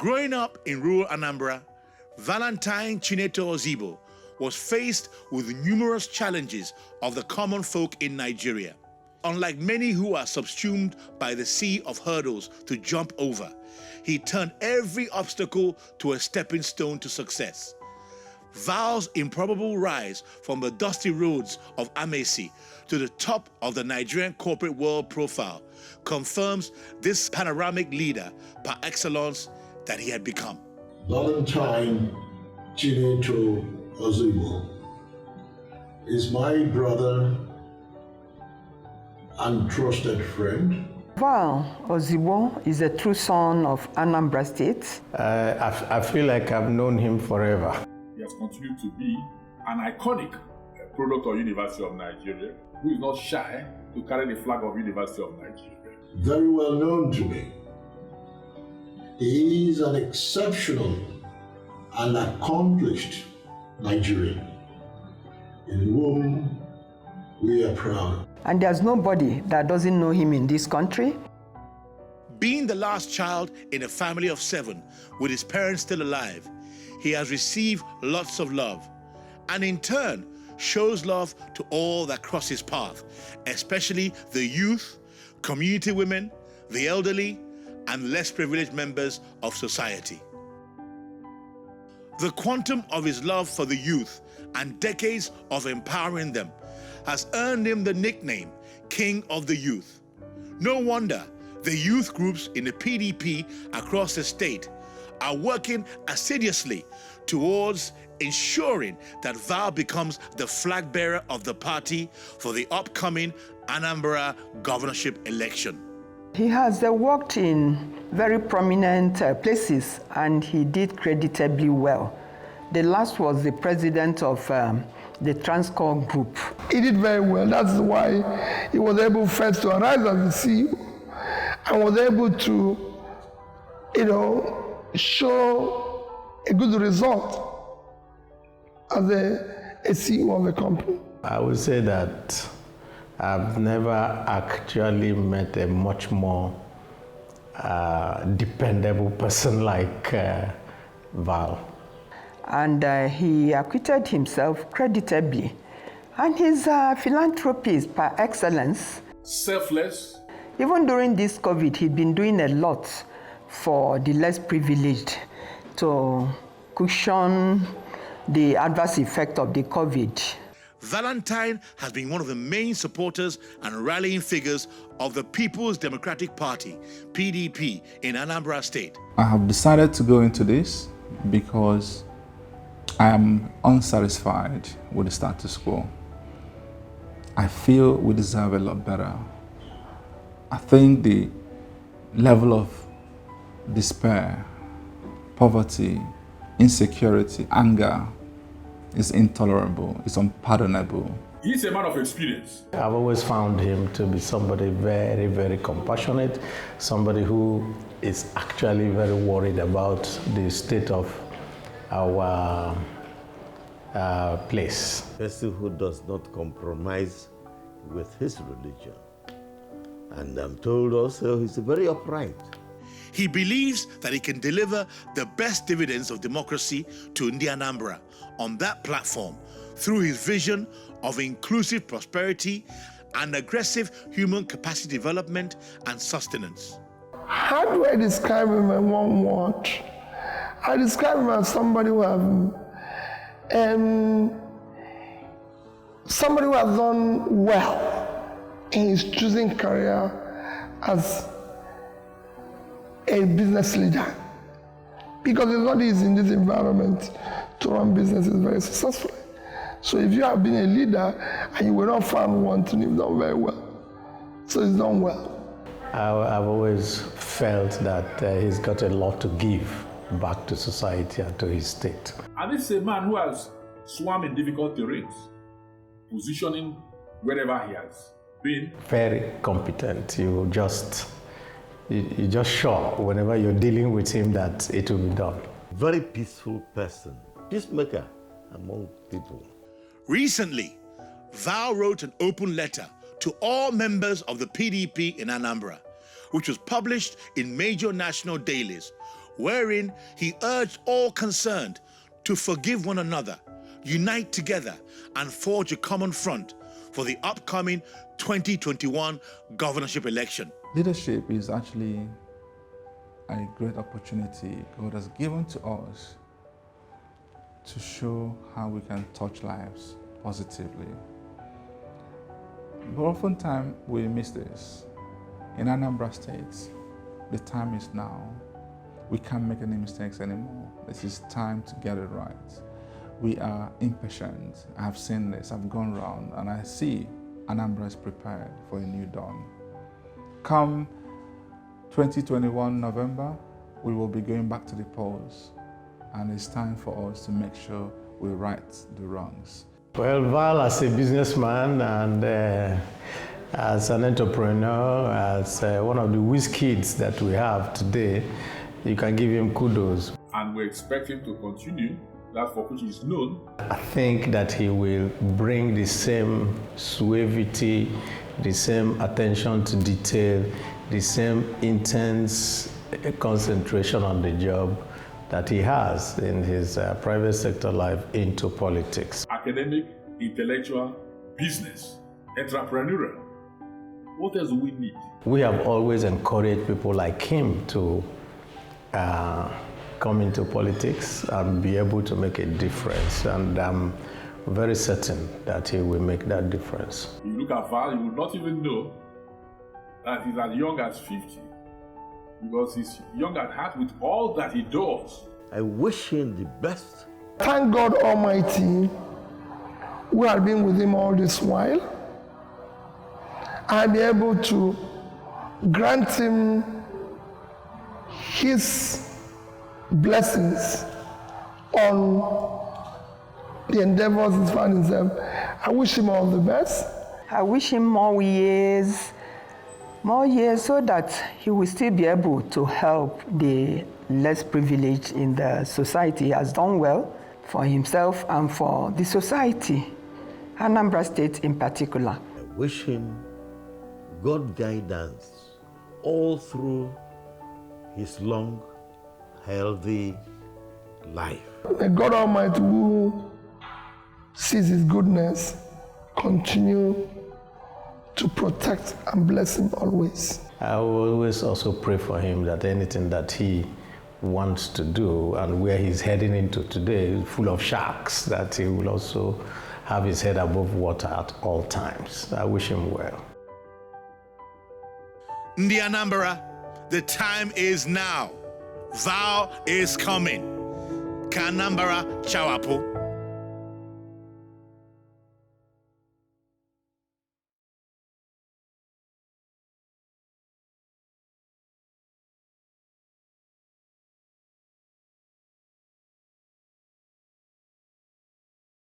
Growing up in rural Anambra, Valentine Chineto Ozigbo was faced with numerous challenges of the common folk in Nigeria. Unlike many who are subsumed by the sea of hurdles to jump over, he turned every obstacle to a stepping stone to success. Val's improbable rise from the dusty roads of Amacy to the top of the Nigerian corporate world profile confirms this panoramic leader par excellence that he had become. Valentine Chineto Ozigbo is my brother and trusted friend. Val Ozigbo is a true son of Anambra State. I feel like I've known him forever. He has continued to be an iconic product of University of Nigeria, who is not shy to carry the flag of University of Nigeria. Very well known to me. He is an exceptional and accomplished Nigerian in whom we are proud. And there's nobody that doesn't know him in this country. Being the last child in a family of 7 with his parents still alive, he has received lots of love and in turn shows love to all that cross his path, especially the youth, community women, the elderly, and less privileged members of society. The quantum of his love for the youth and decades of empowering them has earned him the nickname King of the Youth. No wonder the youth groups in the PDP across the state are working assiduously towards ensuring that Val becomes the flag bearer of the party for the upcoming Anambra governorship election. He has worked in very prominent places and he did creditably well. The last was the president of the Transcorp Group. He did very well. That's why he was able first to arise as the CEO and was able to, show a good result as a CEO of the company. I would say that I've never actually met a much more dependable person like Val. And he acquitted himself creditably. And his philanthropy is par excellence. Selfless. Even during this COVID, he'd been doing a lot for the less privileged to cushion the adverse effect of the COVID. Valentine has been one of the main supporters and rallying figures of the People's Democratic Party, PDP, in Anambra State. I have decided to go into this because I am unsatisfied with the status quo. I feel we deserve a lot better. I think the level of despair, poverty, insecurity, anger is intolerable, it's unpardonable. He's a man of experience. I've always found him to be somebody very, very compassionate, somebody who is actually very worried about the state of our place. A person who does not compromise with his religion. And I'm told also he's very upright. He believes that he can deliver the best dividends of democracy to Ndi Anambra on that platform through his vision of inclusive prosperity and aggressive human capacity development and sustenance. How do I describe him in one word? I describe him as somebody who has done well in his choosing career as a business leader. Because it's not easy in this environment to run businesses very successfully. So if you have been a leader and you were not found wanting, you've done very well. So he's done well. I've always felt that he's got a lot to give back to society and to his state. And this is a man who has swum in difficult terrains, positioning wherever he has been. Very competent. You're just sure whenever you're dealing with him that it will be done. Very peaceful person, peacemaker among people. Recently, Val wrote an open letter to all members of the PDP in Anambra, which was published in major national dailies, wherein he urged all concerned to forgive one another, unite together, and forge a common front for the upcoming 2021 governorship election. Leadership is actually a great opportunity God has given to us to show how we can touch lives positively. But oftentimes we miss this. In Anambra State, the time is now. We can't make any mistakes anymore. This is time to get it right. We are impatient. I've seen this, I've gone around, and I see Anambra is prepared for a new dawn. Come 2021 November, we will be going back to the polls, and it's time for us to make sure we right the wrongs. Well, Val, as a businessman and as an entrepreneur, as one of the whiz kids that we have today, you can give him kudos. And we expect him to continue that for which he's known. I think that he will bring the same suavity, the same attention to detail, the same intense concentration on the job that he has in his private sector life into politics. Academic, intellectual, business, entrepreneurial. What else do we need? We have always encouraged people like him to come into politics and be able to make a difference. And I'm very certain that he will make that difference. You look at Val, you will not even know that he's as young as 50. Because he's young at heart with all that he does. I wish him the best. Thank God Almighty, who had been with him all this while, and be able to grant him his blessings on the endeavors he's found himself. I wish him all the best. I wish him more years so that he will still be able to help the less privileged in the society. He has done well for himself and for the society, Anambra State in particular. I wish him God guidance all through his long, healthy life. May God Almighty, who sees his goodness, continue to protect and bless him always. I will always also pray for him that anything that he wants to do and where he's heading into today is full of sharks, that he will also have his head above water at all times. I wish him well. Ndi Anambra, the time is now. Val is coming. Ka Anambra chawapo.